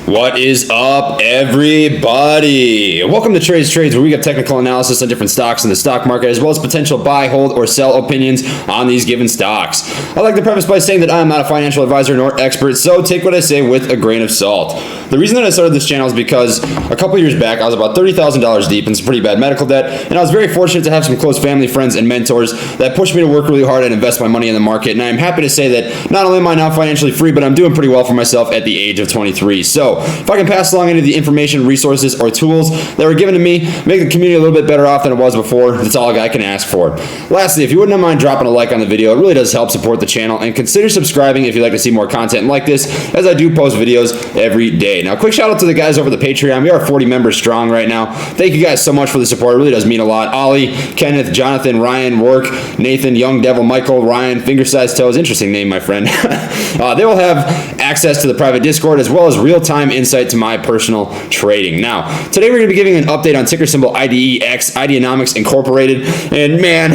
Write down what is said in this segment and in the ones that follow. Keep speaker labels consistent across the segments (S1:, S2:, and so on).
S1: What is up, everybody? Welcome to Trades, where we get technical analysis on different stocks in the stock market, as well as potential buy, hold, or sell opinions on these given stocks. I'd like to preface by saying that I am not a financial advisor nor expert, so take what I say with a grain of salt. The reason that I started this channel is because a couple years back, I was about $30,000 deep in some pretty bad medical debt, and I was very fortunate to have some close family, friends, and mentors that pushed me to work really hard and invest my money in the market, and I'm happy to say that not only am I now financially free, but I'm doing pretty well for myself at the age of 23. So, if I can pass along any of the information, resources, or tools that were given to me, make the community a little bit better off than it was before, that's all I can ask for. Lastly, if you wouldn't mind dropping a like on the video, it really does help support the channel, and consider subscribing if you'd like to see more content like this, as I do post videos every day. Now, quick shout out to the guys over the Patreon. We are 40 members strong right now. Thank you guys so much for the support. It really does mean a lot. Ollie, Kenneth, Jonathan, Ryan, Work, Nathan, Young Devil, Michael, Ryan, Finger-Sized Toes, interesting name, my friend. They will have access to the private Discord, as well as real-time insight to my personal trading. Now, today we're going to be giving an update on ticker symbol IDEX, Ideanomics Incorporated, and man,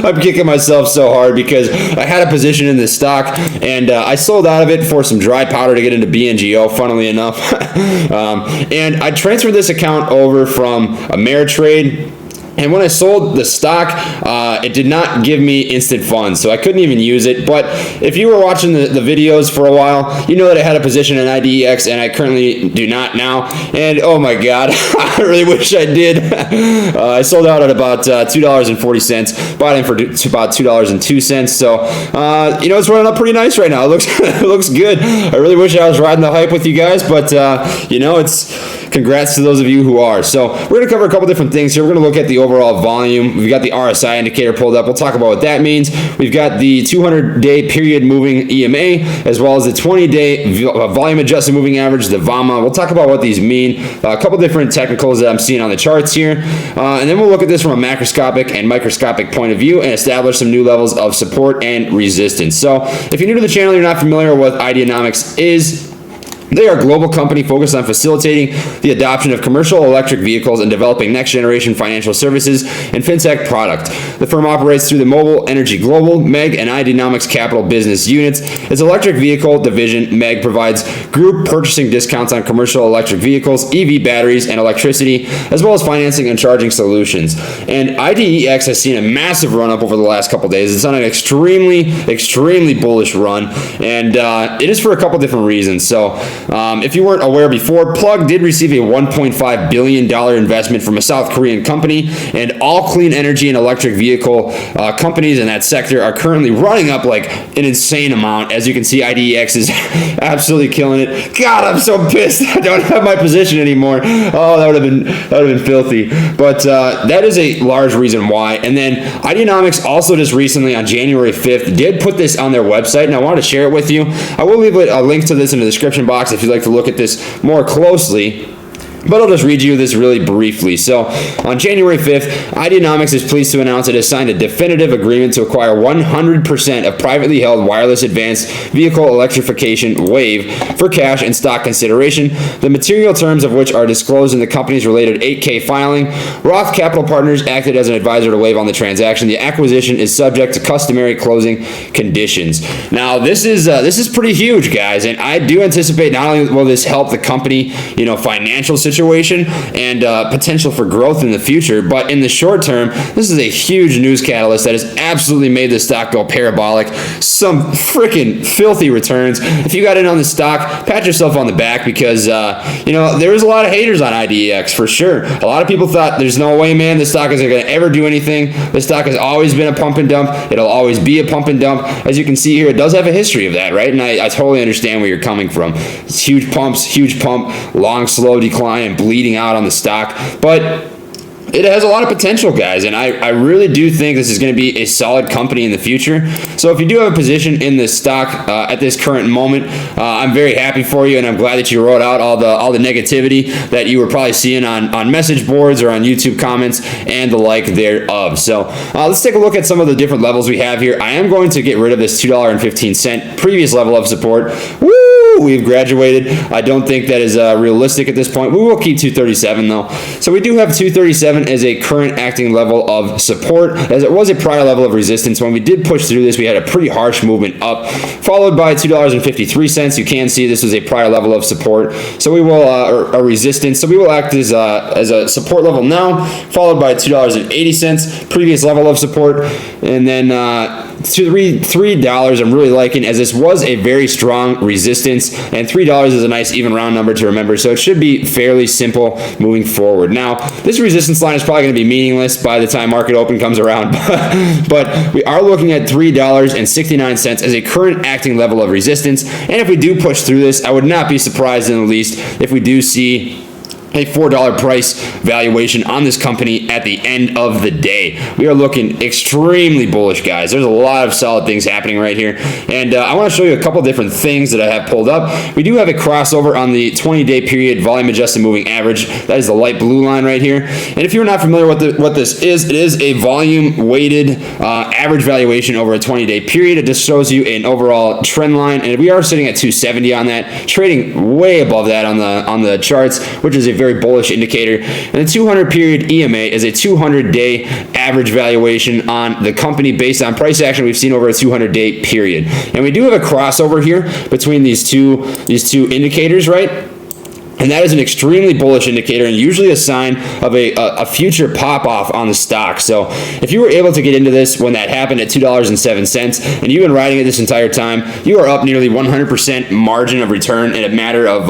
S1: I'm kicking myself so hard because I had a position in this stock, and I sold out of it for some dry powder to get into BNGO, funnily enough, and I transferred this account over from Ameritrade. And when I sold the stock, it did not give me instant funds, so I couldn't even use it. But if you were watching the videos for a while, you know that I had a position in IDEX, and I currently do not now. And oh my God, I really wish I did. I sold out at about $2.40, bought in for about $2.02. So you know, it's running up pretty nice right now. It looks it looks good. I really wish I was riding the hype with you guys, but you know, congrats to those of you who are. So we're going to cover a couple different things here. We're going to look at the overall volume. We've got the Rsi Indicator pulled up. We'll talk about what that means. We've got the 200-day period moving EMA, as well as the 20-day volume adjusted moving average, the VAMA. We'll talk about what these mean. A couple different technicals that I'm seeing on the charts here. And then we'll look at this from a macroscopic and microscopic point of view and establish some new levels of support and resistance. So if you're new to the channel, you're not familiar with what Ideanomics is, they are a global company focused on facilitating the adoption of commercial electric vehicles and developing next-generation financial services and Fintech product. The firm operates through the Mobile Energy Global, MEG, and Ideanomics Capital business units. Its electric vehicle division, MEG, provides group purchasing discounts on commercial electric vehicles, EV batteries, and electricity, as well as financing and charging solutions. And IDEX has seen a massive run-up over the last couple days. It's on an extremely bullish run, and it is for a couple different reasons. So, if you weren't aware before, Plug did receive a $1.5 billion investment from a South Korean company, and all clean energy and electric vehicle companies in that sector are currently running up like an insane amount. As you can see, IDEX is absolutely killing it. God, I'm so pissed I don't have my position anymore. Oh, that would have been filthy. But that is a large reason why. And then Ideanomics also just recently on January 5th did put this on their website, and I wanted to share it with you. I will leave a link to this in the description box if you'd like to look at this more closely, but I'll just read you this really briefly. So, on January 5th, Ideanomics is pleased to announce it has signed a definitive agreement to acquire 100% of privately held wireless advanced vehicle electrification WAVE for cash and stock consideration, the material terms of which are disclosed in the company's related 8K filing. Roth Capital Partners acted as an advisor to WAVE on the transaction. The acquisition is subject to customary closing conditions. Now, this is pretty huge, guys, and I do anticipate not only will this help the company, you know, financial situation and potential for growth in the future, but in the short term, this is a huge news catalyst that has absolutely made the stock go parabolic. Some freaking filthy returns. If you got in on the stock, pat yourself on the back, because you know, there was a lot of haters on IDEX for sure. A lot of people thought there's no way, man, this stock isn't going to ever do anything. This stock has always been a pump and dump. It'll always be a pump and dump. As you can see here, it does have a history of that, right? And I totally understand where you're coming from. It's huge pumps, huge pump, long slow decline, and bleeding out on the stock, but it has a lot of potential, guys, and I really do think this is going to be a solid company in the future. So if you do have a position in this stock at this current moment, I'm very happy for you, and I'm glad that you wrote out all the negativity that you were probably seeing on message boards or on YouTube comments and the like thereof. So let's take a look at some of the different levels we have here. I am going to get rid of this $2.15 previous level of support. Woo! we've graduated. I don't think that is realistic at this point. We will keep 237 though. So we do have 237 as a current acting level of support, as it was a prior level of resistance. When we did push through this, we had a pretty harsh movement up, followed by $2.53. You can see this was a prior level of support. So we will, or a resistance. So we will act as a support level now, followed by $2.80, previous level of support, and then $3 I'm really liking, as this was a very strong resistance, and $3 is a nice even round number to remember, so it should be fairly simple moving forward. Now, this resistance line is probably going to be meaningless by the time market open comes around, but we are looking at $3.69 as a current acting level of resistance, and if we do push through this, I would not be surprised in the least if we do see a $4 price valuation on this company at the end of the day. We are looking extremely bullish, guys. There's a lot of solid things happening right here, and I want to show you a couple different things that I have pulled up. We do have a crossover on the 20-day period volume adjusted moving average. That is the light blue line right here, and if you're not familiar with what this is, it is a volume weighted average valuation over a 20-day period. It just shows you an overall trend line, and we are sitting at 270 on that, trading way above that on the charts, which is a very bullish indicator. And the 200 period EMA is a 200-day average valuation on the company based on price action we've seen over a 200-day period. And we do have a crossover here between these two indicators, right? And that is an extremely bullish indicator, and usually a sign of a future pop-off on the stock. So if you were able to get into this when that happened at $2.07, and you've been riding it this entire time, you are up nearly 100% margin of return in a matter of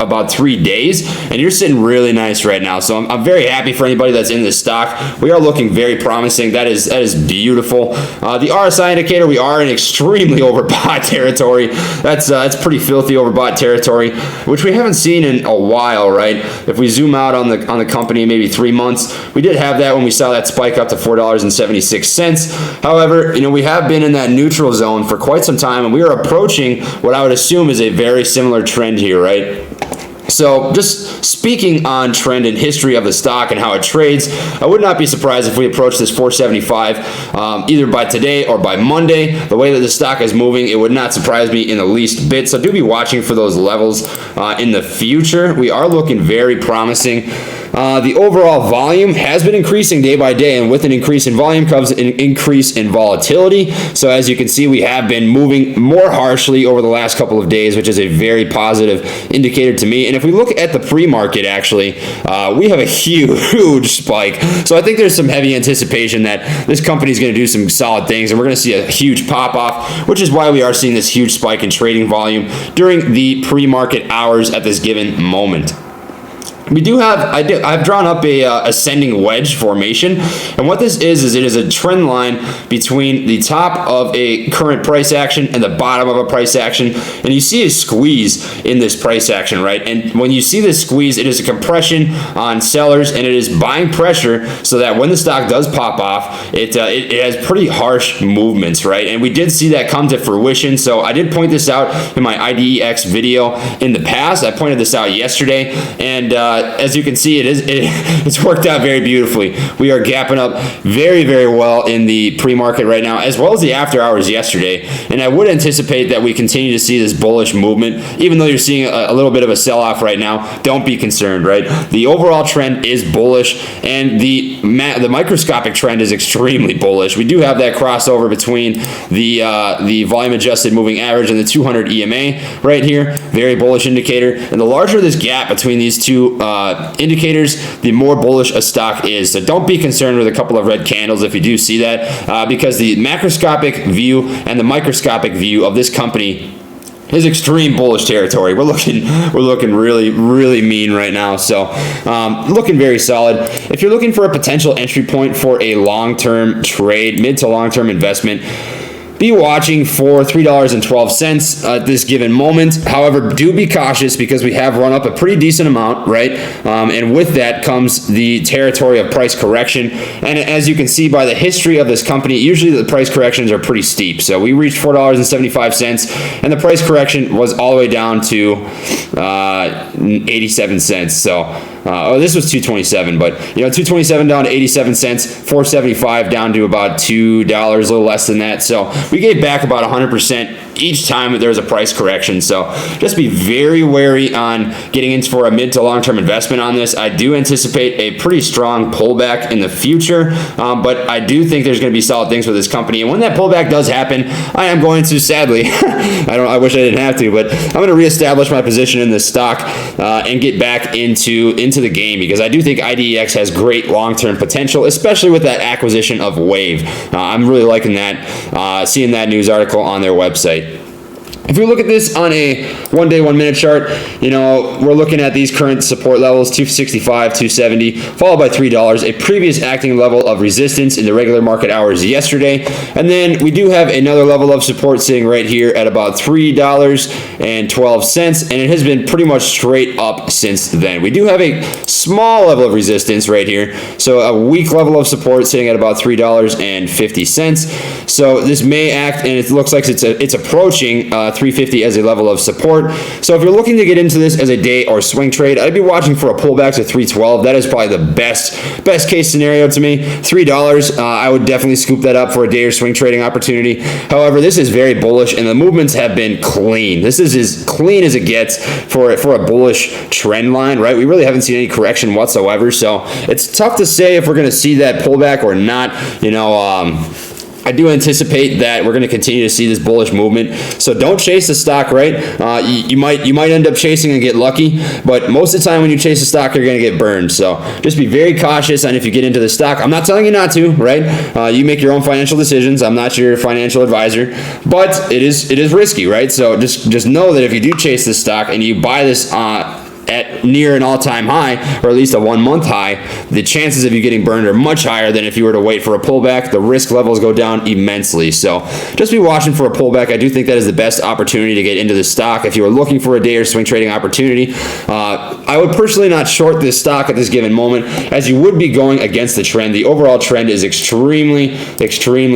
S1: about 3 days, and you're sitting really nice right now. So I'm very happy for anybody that's in this stock. We are looking very promising. That is beautiful. The RSI indicator, we are in extremely overbought territory. That's pretty filthy overbought territory, which we haven't seen in a while, right? If we zoom out on the company, maybe 3 months, we did have that when we saw that spike up to $4.76. However, we have been in that neutral zone for quite some time, and we are approaching what I would assume is a very similar trend here, right? So just speaking on trend and history of the stock and how it trades, I would not be surprised if we approach this 475 either by today or by Monday. The way that the stock is moving, it would not surprise me in the least bit. So do be watching for those levels in the future. We are looking very promising. The overall volume has been increasing day by day, and with an increase in volume comes an increase in volatility. So as you can see, we have been moving more harshly over the last couple of days, which is a very positive indicator to me. And if we look at the pre-market, actually, we have a huge spike. So I think there's some heavy anticipation that this company is going to do some solid things, and we're going to see a huge pop-off, which is why we are seeing this huge spike in trading volume during the pre-market hours at this given moment. We do have, I've drawn up a ascending wedge formation, and what this is it is a trend line between the top of a current price action and the bottom of a price action, and you see a squeeze in this price action, right? And when you see this squeeze, it is a compression on sellers, and it is buying pressure so that when the stock does pop off, it has pretty harsh movements, right? And we did see that come to fruition. So I did point this out in my IDEX video in the past. I pointed this out yesterday, and as you can see, it's worked out very beautifully. We are gapping up very, very well in the pre-market right now, as well as the after hours yesterday. And I would anticipate that we continue to see this bullish movement, even though you're seeing a little bit of a sell-off right now. Don't be concerned, right? The overall trend is bullish, and the microscopic trend is extremely bullish. We do have that crossover between the volume-adjusted moving average and the 200 EMA right here. Very bullish indicator. And the larger this gap between these two indicators, the more bullish a stock is. So don't be concerned with a couple of red candles if you do see that, because the macroscopic view and the microscopic view of this company is extreme bullish territory. We're looking really, really mean right now. So looking very solid. If you're looking for a potential entry point for a long-term trade, mid to long-term investment, be watching for $3.12 at this given moment. However, do be cautious because we have run up a pretty decent amount, right? And with that comes the territory of price correction. And as you can see by the history of this company, usually the price corrections are pretty steep. So we reached $4.75, and the price correction was all the way down to 87 cents. So this was 227, but 227 down to 87 cents, 475 down to about $2, a little less than that. So we gave back about 100% each time there's a price correction. So just be very wary on getting into for a mid to long-term investment on this. I do anticipate a pretty strong pullback in the future, but I do think there's going to be solid things with this company. And when that pullback does happen, I am going to, sadly, I wish I didn't have to, but I'm going to reestablish my position in this stock and get back into the game, because I do think IDEX has great long-term potential, especially with that acquisition of Wave. I'm really liking that, seeing that news article on their website. If we look at this on a 1 day, 1 minute chart, you know, we're looking at these current support levels, 265, 270, followed by $3, a previous acting level of resistance in the regular market hours yesterday. And then we do have another level of support sitting right here at about $3.12, and it has been pretty much straight up since then. We do have a small level of resistance right here, so a weak level of support sitting at about $3.50. So this may act, and it looks like it's approaching 350 as a level of support. So if you're looking to get into this as a day or swing trade, I'd be watching for a pullback to 312. That is probably the best case scenario to me. $3, I would definitely scoop that up for a day or swing trading opportunity. However, this is very bullish, and the movements have been clean. This is as clean as it gets for a bullish trend line, right? We really haven't seen any correction whatsoever, so it's tough to say if we're going to see that pullback or not. You know, I do anticipate that we're going to continue to see this bullish movement. So don't chase the stock, right? You might end up chasing and get lucky, but most of the time when you chase the stock, you're going to get burned. So just be very cautious on if you get into the stock. I'm not telling you not to, right? You make your own financial decisions. I'm not your financial advisor, but it is risky, right? So just know that if you do chase this stock and you buy this at near an all-time high, or at least a 1 month high, the chances of you getting burned are much higher than if you were to wait for a pullback. The risk levels go down immensely. So just be watching for a pullback. I do think that is the best opportunity to get into the stock. If you are looking for a day or swing trading opportunity, I would personally not short this stock at this given moment, as you would be going against the trend. The overall trend is extremely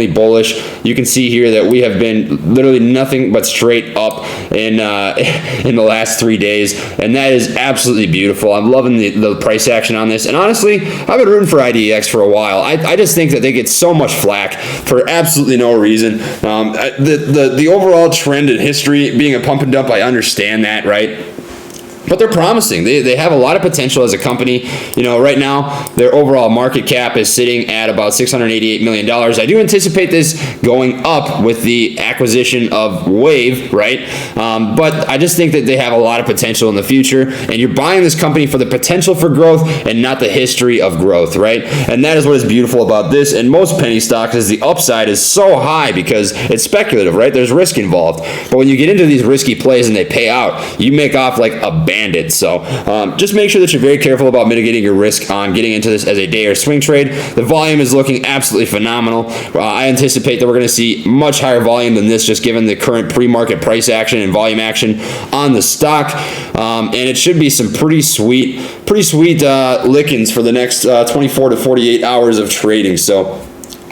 S1: bullish. You can see here that we have been literally nothing but straight up in the last 3 days, and that is absolutely beautiful. I'm loving the price action on this, and honestly, I've been rooting for IDEX for a while. I just think that they get so much flack for absolutely no reason. The overall trend in history being a pump and dump, I understand that, right? But they're promising. They have a lot of potential as a company. You know, right now, their overall market cap is sitting at about $688 million. I do anticipate this going up with the acquisition of Wave, right? But I just think that they have a lot of potential in the future, and you're buying this company for the potential for growth and not the history of growth, right? And that is what is beautiful about this. And most penny stocks is the upside is so high because it's speculative, right? There's risk involved. But when you get into these risky plays and they pay out, you make off like a bandit. So just make sure that you're very careful about mitigating your risk on getting into this as a day or swing trade. The volume is looking absolutely phenomenal. I anticipate that we're going to see much higher volume than this, just given the current pre-market price action and volume action on the stock. And it should be some pretty sweet lickings for the next 24 to 48 hours of trading. So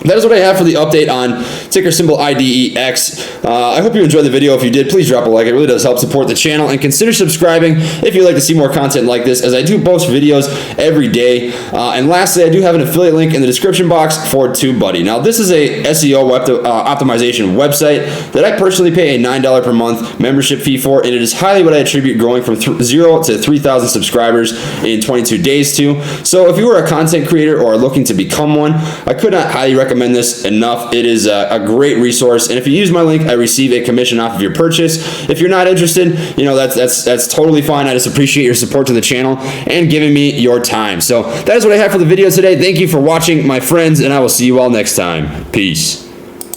S1: that is what I have for the update on ticker symbol IDEX. I hope you enjoyed the video. If you did, please drop a like. It really does help support the channel. And consider subscribing if you'd like to see more content like this, as I do post videos every day. And lastly, I do have an affiliate link in the description box for Tubebuddy. Now, this is a SEO web optimization website that I personally pay a $9 per month membership fee for, and it is highly what I attribute growing from 0 to 3,000 subscribers in 22 days to. So if you are a content creator or are looking to become one, I could not highly recommend this enough. It is a great resource, and if you use my link, I receive a commission off of your purchase. If you're not interested, you know, that's totally fine. I just appreciate your support to the channel and giving me your time. So that is what I have for the video today. Thank you for watching, my friends, and I will see you all next time. Peace.